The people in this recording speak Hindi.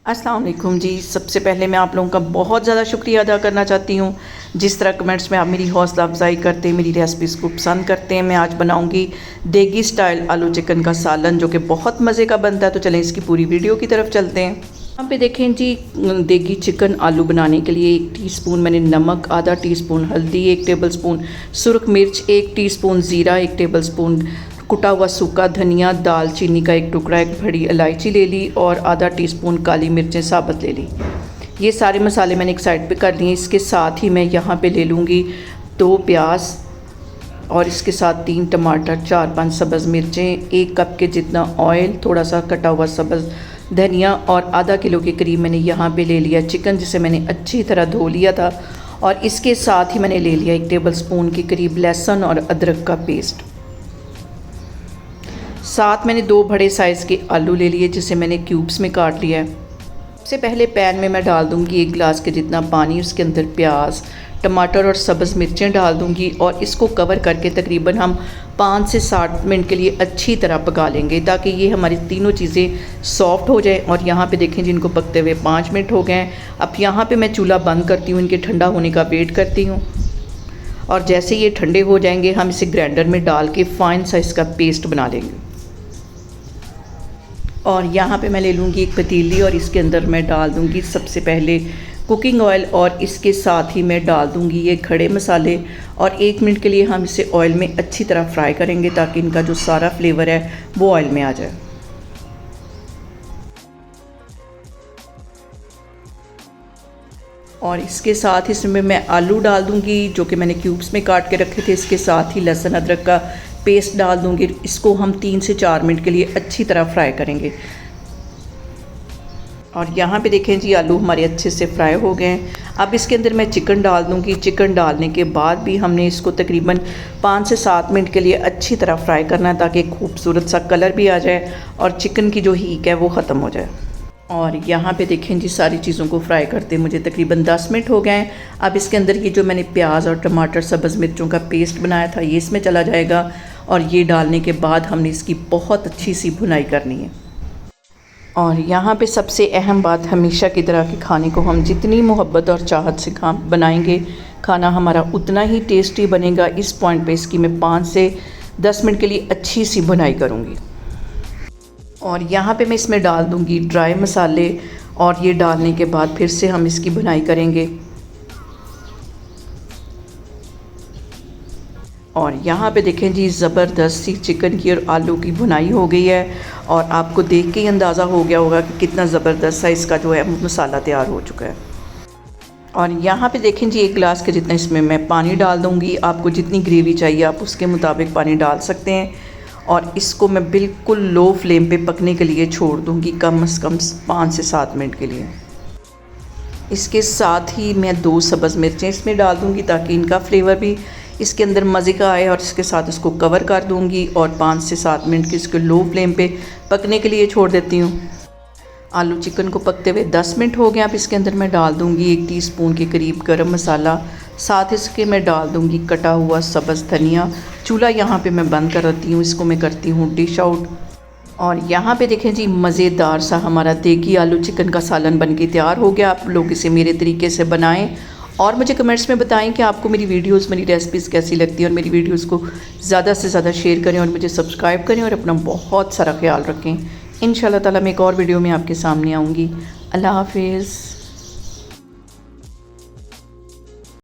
अस्सलाम वालेकुम जी। सबसे पहले मैं आप लोगों का बहुत ज़्यादा शुक्रिया अदा करना चाहती हूँ जिस तरह कमेंट्स में आप मेरी हौसला अफजाई करते हैं, मेरी रेसिपीज़ को पसंद करते हैं। मैं आज बनाऊँगी देगी स्टाइल आलू चिकन का सालन जो कि बहुत मज़े का बनता है। तो चलें इसकी पूरी वीडियो की तरफ चलते हैं। यहाँ पे देखें जी, देगी चिकन आलू बनाने के लिए 1 टीस्पून मैंने नमक, आधा टीस्पून हल्दी, 1 टेबलस्पून सुरख मिर्च, 1 टीस्पून ज़ीरा, 1 टेबलस्पून कुटा हुआ सूखा धनिया, दालचीनी का 1 टुकड़ा, 1 बड़ी इलायची ले ली और आधा टीस्पून काली मिर्चें साबुत ले ली। ये सारे मसाले मैंने एक साइड पे कर लिए। इसके साथ ही मैं यहाँ पे ले लूँगी 2 प्याज और इसके साथ 3 टमाटर, 4-5 सब्ज़ मिर्चें, 1 कप के जितना ऑयल, थोड़ा सा कटा हुआ सब्ज़ धनिया और आधा किलो के करीब मैंने यहाँ पे ले लिया चिकन जिसे मैंने अच्छी तरह धो लिया था। और इसके साथ ही मैंने ले लिया 1 टेबलस्पून के करीब लहसुन और अदरक का पेस्ट। साथ मैंने 2 बड़े साइज़ के आलू ले लिए जिसे मैंने क्यूब्स में काट लिया है। सबसे पहले पैन में मैं डाल दूंगी 1 गिलास के जितना पानी, उसके अंदर प्याज, टमाटर और सब्ज़ मिर्चें डाल दूंगी और इसको कवर करके तकरीबन हम 5 से 7 मिनट के लिए अच्छी तरह पका लेंगे ताकि ये हमारी तीनों चीज़ें सॉफ्ट हो जाए। और यहाँ पे देखें जी, इनको पकते हुए 5 मिनट हो गए हैं। अब यहाँ पे मैं चूल्हा बंद करती हूँ, इनके ठंडा होने का वेट करती हूँ। और जैसे ये ठंडे हो जाएंगे हम इसे ग्राइंडर में डाल के फ़ाइन साइज़ का पेस्ट बना लेंगे। और यहाँ पे मैं ले लूँगी एक पतीली और इसके अंदर मैं डाल दूँगी सबसे पहले कुकिंग ऑयल और इसके साथ ही मैं डाल दूँगी ये खड़े मसाले। और 1 मिनट के लिए हम इसे ऑयल में अच्छी तरह फ्राई करेंगे ताकि इनका जो सारा फ्लेवर है वो ऑयल में आ जाए। और इसके साथ इसमें मैं आलू डाल दूँगी जो कि मैंने क्यूब्स में काट के रखे थे। इसके साथ ही लहसुन अदरक का पेस्ट डाल दूँगी। इसको हम 3 से 4 मिनट के लिए अच्छी तरह फ्राई करेंगे। और यहाँ पे देखें जी, आलू हमारे अच्छे से फ्राई हो गए हैं। अब इसके अंदर मैं चिकन डाल दूँगी। चिकन डालने के बाद भी हमने इसको तकरीबन 5 से 7 मिनट के लिए अच्छी तरह फ्राई करना है ताकि खूबसूरत सा कलर भी आ जाए और चिकन की जो हीक है वो ख़त्म हो जाए। और यहाँ पे देखें जी, सारी चीज़ों को फ्राई करते मुझे तकरीबन 10 मिनट हो गए हैं। अब इसके अंदर ये जो मैंने प्याज और टमाटर सब्ज़ मिर्चों का पेस्ट बनाया था ये इसमें चला जाएगा। और ये डालने के बाद हमने इसकी बहुत अच्छी सी भुनाई करनी है। और यहाँ पे सबसे अहम बात, हमेशा की तरह कि खाने को हम जितनी मोहब्बत और चाहत से बनाएंगे खाना हमारा उतना ही टेस्टी बनेगा। इस पॉइंट पे इसकी मैं 5 से 10 मिनट के लिए अच्छी सी भुनाई करूँगी। और यहाँ पे मैं इसमें डाल दूँगी ड्राई मसाले और ये डालने के बाद फिर से हम इसकी भुनाई करेंगे। और यहाँ पे देखें जी, ज़बरदस्त सी चिकन की और आलू की भुनाई हो गई है। और आपको देख के ही अंदाज़ा हो गया होगा कि कितना ज़बरदस्त सा इसका जो है मसाला तैयार हो चुका है। और यहाँ पे देखें जी, 1 गिलास के जितना इसमें मैं पानी डाल दूँगी। आपको जितनी ग्रेवी चाहिए आप उसके मुताबिक पानी डाल सकते हैं। और इसको मैं बिल्कुल लो फ्लेम पे पकने के लिए छोड़ दूँगी कम से कम 5 से 7 मिनट के लिए। इसके साथ ही मैं 2 सब्ज़ मिर्चें इसमें डाल दूँगी ताकि इनका फ्लेवर भी इसके अंदर मज़े का आए। और इसके साथ इसको कवर कर दूँगी और 5 से 7 मिनट की इसको लो फ्लेम पे पकने के लिए छोड़ देती हूँ। आलू चिकन को पकते हुए 10 मिनट हो गए। अब इसके अंदर मैं डाल दूँगी 1 टीस्पून के करीब गरम मसाला, साथ इसके मैं डाल दूँगी कटा हुआ सब्ज़ धनिया। चूल्हा यहाँ पे मैं बंद कर देती हूँ, इसको मैं करती हूँ डिश आउट। और यहाँ पे देखें जी, मज़ेदार सा हमारा देगी आलू चिकन का सालन बन के तैयार हो गया। आप लोग इसे मेरे तरीके से बनाएं और मुझे कमेंट्स में बताएं कि आपको मेरी वीडियोस, मेरी रेसिपीज़ कैसी लगती है। और मेरी वीडियोस को ज़्यादा से ज़्यादा शेयर करें और मुझे सब्सक्राइब करें और अपना बहुत सारा ख्याल रखें। इंशाल्लाह ताला मैं एक और वीडियो में आपके सामने आऊँगी। अल्लाह हाफिज़।